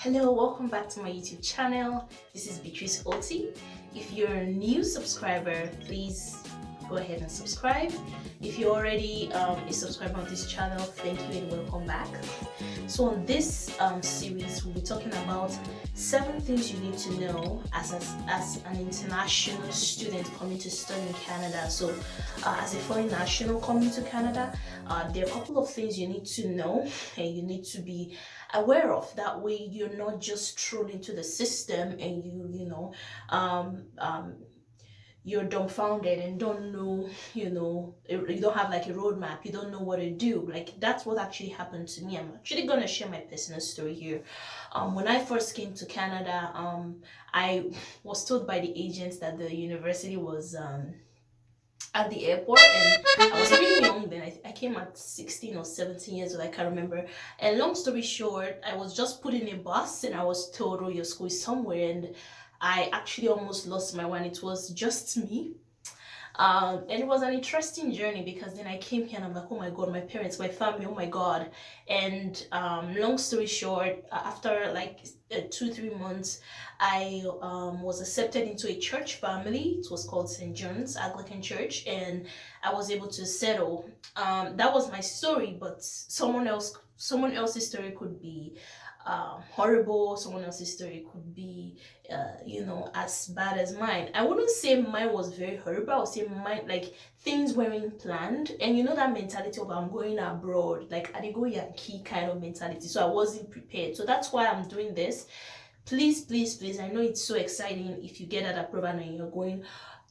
Hello, welcome back to my YouTube channel. This is BEATRICE OTIE. If you're a new subscriber, please go ahead and subscribe. If you're already a subscriber on this channel, thank you and welcome back. So on this series, we'll be talking about 7 things you need to know as an international student coming to study in Canada. So as a foreign national coming to Canada, there are a couple of things you need to know and you need to be aware of. That way you're not just thrown into the system and you're dumbfounded and don't know, you don't have like a roadmap, you don't know what to do. Like, that's what actually happened to me. I'm actually gonna share my personal story here. When I first came to Canada, I was told by the agents that the university was at the airport, and I was pretty young then. I came at 16 or 17 years old, I can't remember. And long story short, I was just put in a bus and I was told, oh, your school is somewhere. And I actually almost lost my one. It was just me. And it was an interesting journey because then I came here and I'm like, oh my god, my parents, my family, oh my god. And long story short, after like 2-3 months, I was accepted into a church family. It was called St. John's Anglican Church, and I was able to settle. That was my story, but someone else's story could be horrible. Someone else's story could be as bad as mine. I wouldn't say mine was very horrible. I would say mine, like, things weren't planned. And you know that mentality of I'm going abroad, like I go Yankee kind of mentality. So I wasn't prepared. So that's why I'm doing this. Please, please, please, I know it's so exciting if you get that approval and you're going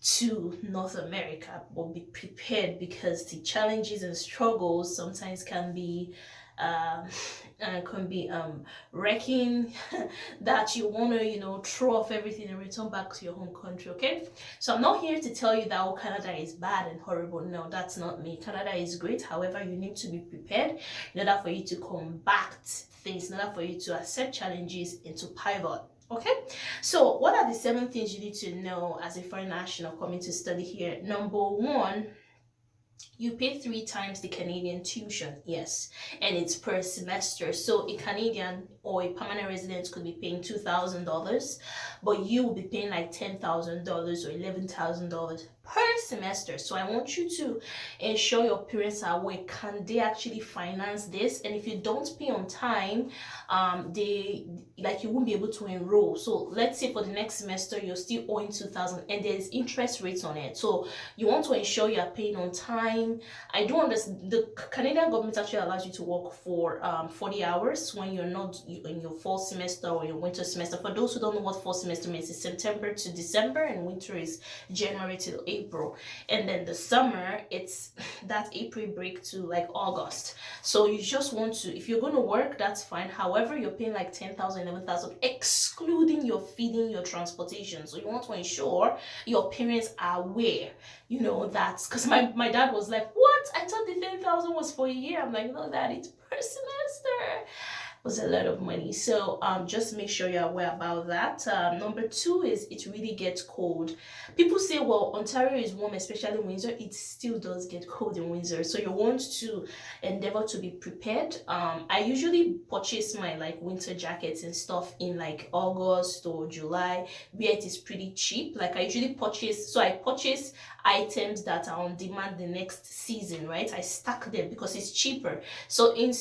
to North America, but be prepared because the challenges and struggles sometimes can be wrecking that you want to throw off everything and return back to your home country. Okay, so I'm not here to tell you that Canada is bad and horrible. No, that's not me. Canada is great. However, you need to be prepared in order for you to combat things, in order for you to accept challenges and to pivot. Okay, so what are the 7 things you need to know as a foreign national coming to study here? Number 1, you pay 3 times the Canadian tuition. Yes, and it's per semester. So a Canadian or a permanent resident could be paying $2,000, but you will be paying like $10,000 or $11,000 per semester. So I want you to ensure your parents are aware. Can they actually finance this? And if you don't pay on time, you won't be able to enroll. So let's say for the next semester you're still owing 2,000 and there's interest rates on it. So you want to ensure you are paying on time. I do understand the Canadian government actually allows you to work for 40 hours when you're not in your fall semester or your winter semester. For those who don't know what fall semester means, it's September to December, and winter is January to April. And then the summer, it's that April break to like August. So you just want to, if you're going to work, that's fine. However, you're paying like 10,000, 11,000, excluding your feeding, your transportation. So you want to ensure your parents are aware, that, because my dad was like, what? I thought the 10,000 was for a year. I'm like, no, Dad, it's per semester. Was a lot of money. So just make sure you're aware about that. Number 2 is it really gets cold. People say, well, Ontario is warm, especially in winter. It still does get cold in winter, so you want to endeavor to be prepared. I usually purchase my like winter jackets and stuff in like August or July, where it is pretty cheap. Like I usually purchase items that are on demand the next season, right? I stack them because it's cheaper. So in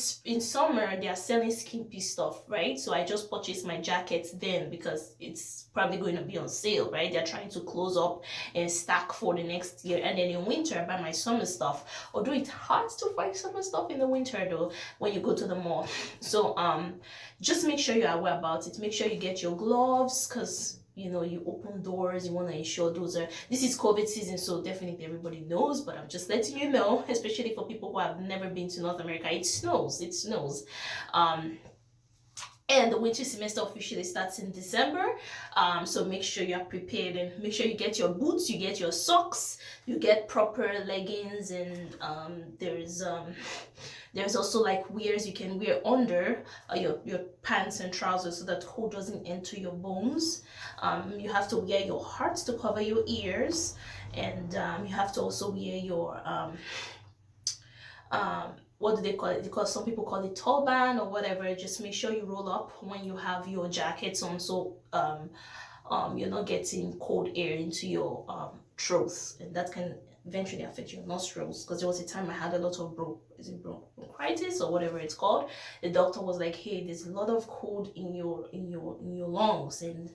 summer they are selling skimpy stuff, right? So I just purchased my jackets then because it's probably going to be on sale, right? They're trying to close up and stack for the next year. And then in winter I buy my summer stuff, although it's hard to find summer stuff in the winter though when you go to the mall. So just make sure you're aware about it. Make sure you get your gloves, because you open doors, you want to ensure this is COVID season, so definitely everybody knows, but I'm just letting you know, especially for people who have never been to North America. It snows. And the winter semester officially starts in December. So make sure you are prepared and make sure you get your boots, you get your socks, you get proper leggings, and there's also like wears you can wear under your pants and trousers so that cold doesn't enter your bones. You have to wear your hearts to cover your ears, and you have to also wear your what do they call it? Because some people call it turban or whatever. Just make sure you roll up when you have your jackets on, so you're not getting cold air into your throats, and that can eventually affect your nostrils. Because there was a time I had a lot of bronchitis or whatever it's called. The doctor was like, hey, there's a lot of cold in your lungs, and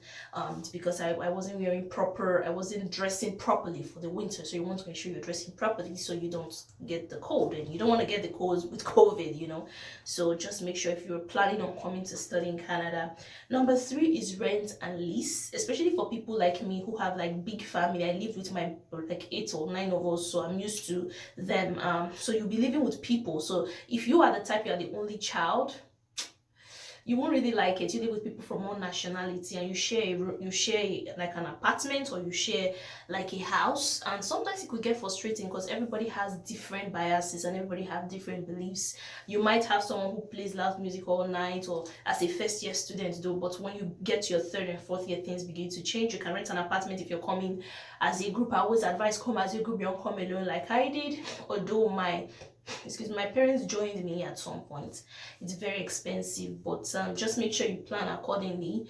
it's because I wasn't wearing proper, I wasn't dressing properly for the winter. So you want to make sure you're dressing properly so you don't get the cold, and you don't want to get the cold with COVID, you know. So just make sure if you're planning on coming to study in Canada. Number 3 is rent and lease, especially for people like me who have like big family. I live with my like 8 or 9 of us, so I'm used to them. So you'll be living with people. So if you are the type, you are the only child, you won't really like it. You live with people from one nationality, and you share like an apartment, or you share like a house, and sometimes it could get frustrating because everybody has different biases and everybody have different beliefs. You might have someone who plays loud music all night, or as a first year student though, but when you get to your 3rd and 4th year, things begin to change. You can rent an apartment if you're coming as a group. I always advise come as a group, you don't come alone like I did. Although my parents joined me at some point. It's very expensive, but just make sure you plan accordingly.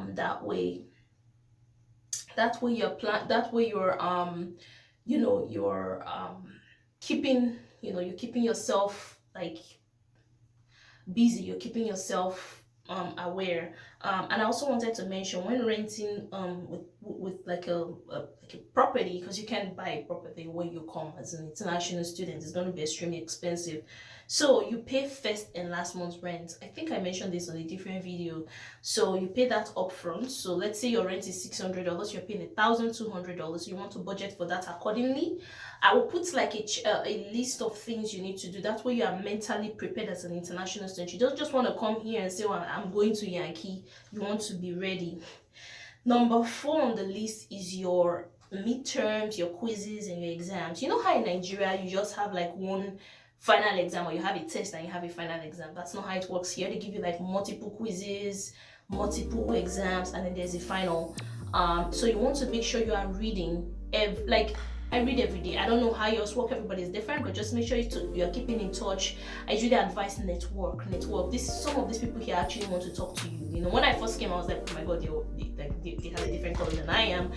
That way you're keeping, you're keeping yourself like busy, you're keeping yourself aware. And I also wanted to mention, when renting with like a property, because you can't buy a property when you come as an international student, it's going to be extremely expensive. So you pay first and last month's rent. I think I mentioned this on a different video. So you pay that upfront. So let's say your rent is $600, you're paying $1,200. You want to budget for that accordingly. I will put like a list of things you need to do. That way you are mentally prepared as an international student. You don't just want to come here and say, well, I'm going to Yankee. You want to be ready. Number 4 on the list is your midterms, your quizzes, and your exams. You know how in Nigeria you just have like one final exam, or you have a test and you have a final exam? That's not how it works here. They give you like multiple quizzes, multiple exams, and then there's a final. So you want to make sure you are reading I read every day. I don't know how yours work, everybody is different, but just make sure you're keeping in touch. I usually advise network. Some of these people here actually want to talk to you. You know, when I first came, I was like, oh my god, they have a different color than I am.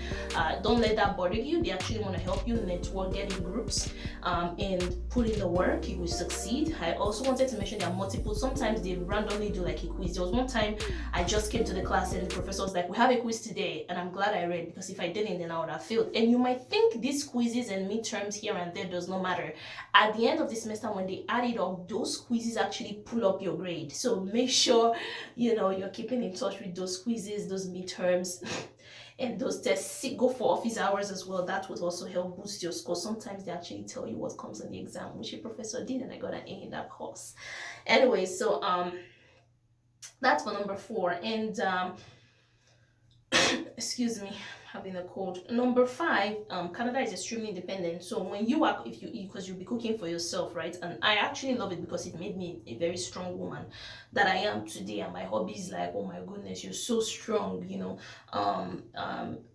Don't let that bother you. They actually want to help you network, get in groups, and put in the work. You will succeed. I also wanted to mention there are multiple. Sometimes they randomly do like a quiz. There was one time I just came to the class and the professor was like, we have a quiz today, and I'm glad I read, because if I didn't, then I would have failed. And you might think this quizzes and midterms here and there does not matter. At the end of the semester, when they add it up, those quizzes actually pull up your grade. So make sure you're keeping in touch with those quizzes, those midterms, and those tests. Go for office hours as well. That would also help boost your score. Sometimes they actually tell you what comes on the exam, which a professor did, and I got an A in that course. Anyway, so that's for number 4. And excuse me, having a cold. Number 5, Canada is extremely independent. So when you are, because you'll be cooking for yourself, right? And I actually love it because it made me a very strong woman that I am today. And my hobby is like, oh my goodness, you're so strong,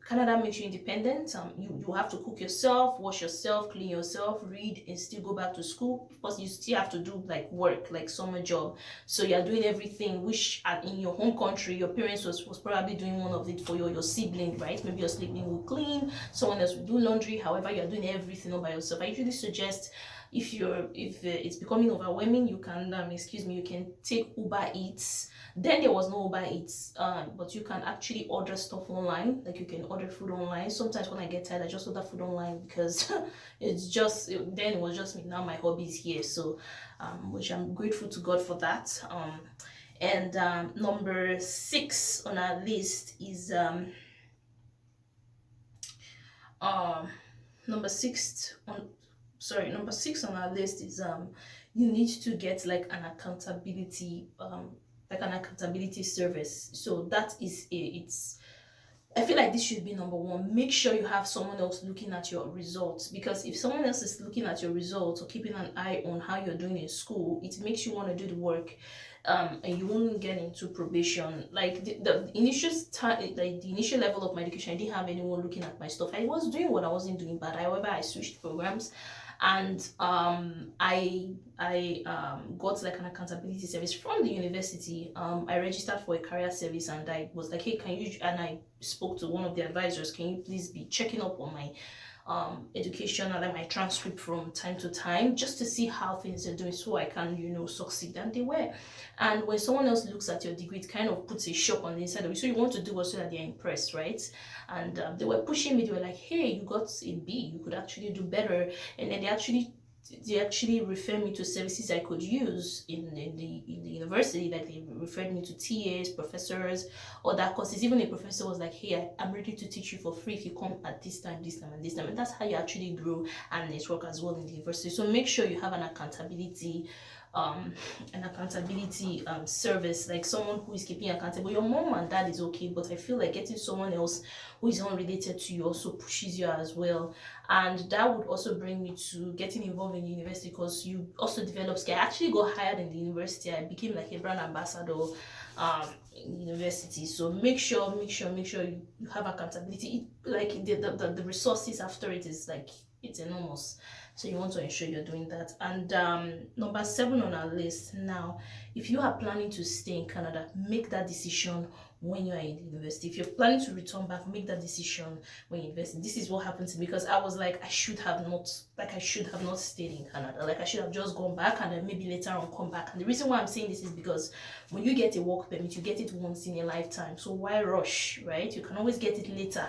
Canada makes you independent. You have to cook yourself, wash yourself, clean yourself, read, and still go back to school. Because you still have to do like work, like summer job. So you're doing everything, which in your home country, your parents was probably doing one of it for your sibling, right? Maybe your sibling will clean, someone else will do laundry. However, you're doing everything all by yourself. I usually suggest, if it's becoming overwhelming, you can you can take Uber Eats. Then there was no Uber Eats, but you can actually order stuff online. Like you can order food online. Sometimes when I get tired, I just order food online, because then it was just me. Now my hobby is here, so which I'm grateful to God for that. And number 6 on our list is number 6 on our list is you need to get like an accountability service. So that is I feel like this should be number 1. Make sure you have someone else looking at your results, because if someone else is looking at your results or keeping an eye on how you're doing in school, it makes you want to do the work, and you won't get into probation. Like the initial the initial level of my education, I didn't have anyone looking at my stuff. I was doing what I wasn't doing bad. However, I switched programs. And I got like an accountability service from the university. I registered for a career service, and I was like, hey, can you, and I spoke to one of the advisors, can you please be checking up on my education and like my transcript from time to time, just to see how things are doing, so I can, you know, succeed. And they were. And when someone else looks at your degree, it kind of puts a shock on the inside of you, so you want to do it so that they're impressed, right? And they were pushing me. They were like, hey, you got a B, you could actually do better. And then they actually refer me to services I could use in the university. Like, they referred me to TAs, professors, other courses. Even a professor was like, hey, I'm ready to teach you for free if you come at this time, this time, and this time. And that's how you actually grow and network as well in the university. So make sure you have an accountability service, like someone who is keeping you accountable. Your mom and dad is okay, but I feel like getting someone else who is unrelated to you also pushes you as well. And that would also bring me to getting involved in the university, because you also develop skill. I actually got hired in the university. I became like a brand ambassador in university. So make sure you have accountability. Like the resources after it is like, it's enormous. So you want to ensure you're doing that. And number 7 on our list now, if you are planning to stay in Canada, make that decision when you're in the university. If you're planning to return back, make that decision when you're investing. This is what happened to me, because I was like, I should have not stayed in Canada. Like, I should have just gone back and then maybe later on come back. And the reason why I'm saying this is because when you get a work permit, you get it once in a lifetime. So why rush, right? You can always get it later,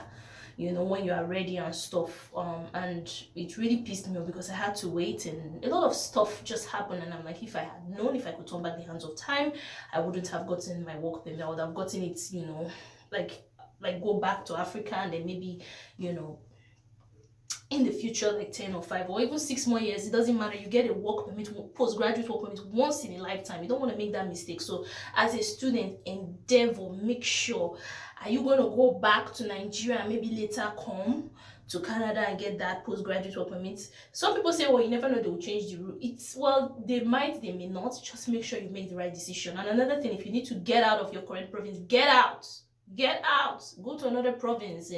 you know, when you are ready and stuff. And it really pissed me off, because I had to wait, and a lot of stuff just happened. And I'm like, if I had known, if I could turn back the hands of time, I wouldn't have gotten my work permit. I would have gotten it, you know, like go back to Africa, and then maybe, you know, in the future, like 10 or 5 or even 6 more years, it doesn't matter, you get a work permit, postgraduate work permit, once in a lifetime. You don't want to make that mistake. So as a student, endeavor, make sure, are you going to go back to Nigeria and maybe later come to Canada and get that postgraduate work permit? Some people say, well, you never know, they will change the rule. It's, well, they might, they may not. Just make sure you make the right decision. And another thing, if you need to get out of your current province, get out, go to another province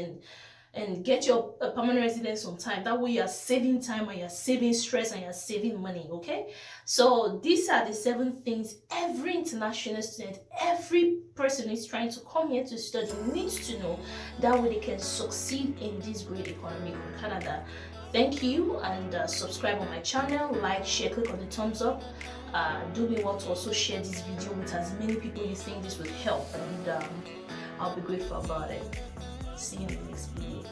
and get your permanent residence on time. That way you are saving time, and you're saving stress, and you're saving money. Okay, so these are the 7 things every international student, every person who is trying to come here to study needs to know. That way they can succeed in this great economy in Canada. Thank you, and subscribe on my channel, like, share, click on the thumbs up. Do me well to also share this video with as many people you think this would help, and I'll be grateful about it. See you in the next video.